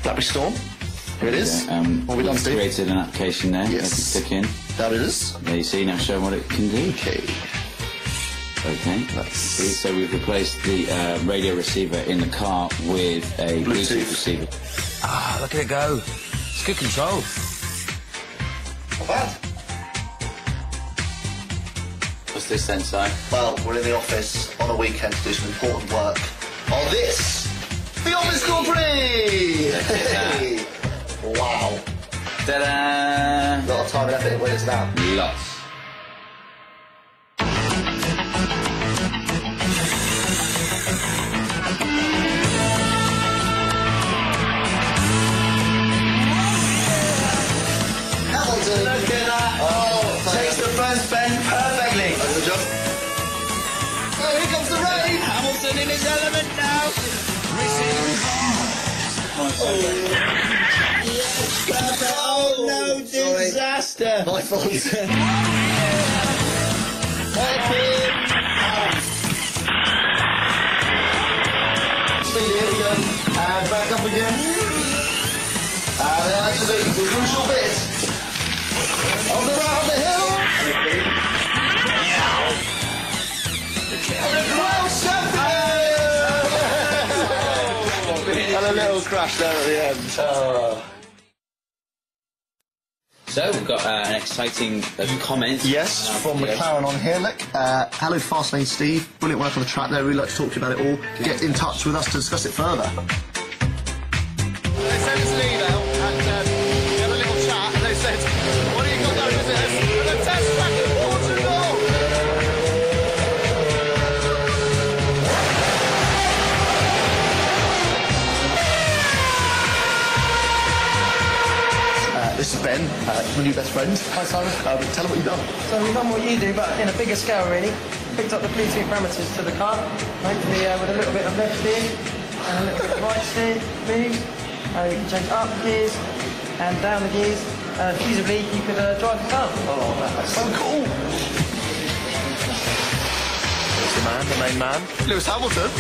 Blackberry Storm. Here it is. What have we done, Steve? Created an application there. Yes. Stick in. That it is. There you see, now show them what it can do. Okay. Okay. Nice. So we've replaced the radio receiver in the car with a Bluetooth receiver. Ah, look at it go. It's good control. Not bad. What's this then, Si? Well, we're in the office on a weekend to do some important work on this. The Office Grand Prix! Hey. Wow. Ta-da! A lot of time and effort in when it's now. Lots. Hamilton! Look at that! Oh, Takes the first bend perfectly. Good job. Oh, here comes the rain! Hamilton in his element now. Oh no, disaster! My fault. Speed, here we go. And back up again. And actually, the crucial bit. On the right, on the hill. And a ground champion! And a little crash there at the end. So we've got an exciting comment. Yes, from Mclaren on here. Look, hello, Fastlane Steve. Brilliant work on the track there. Really like to talk to you about it all. Get in touch with us to discuss it further. They sent us an email and we had a little chat and they said, what do you got done with this? And the test track in Portugal! This is Ben, my new best friend. Hi Simon. Tell him what you've done. So we've done what you do, but in a bigger scale really. Picked up the Bluetooth parameters to the car, hopefully with a little bit of left steer and a little bit of right steer move. You can change up the gears and down the gears. Feasibly, you could drive the car. Oh, that's so cool. There's the man, the main man. Lewis Hamilton.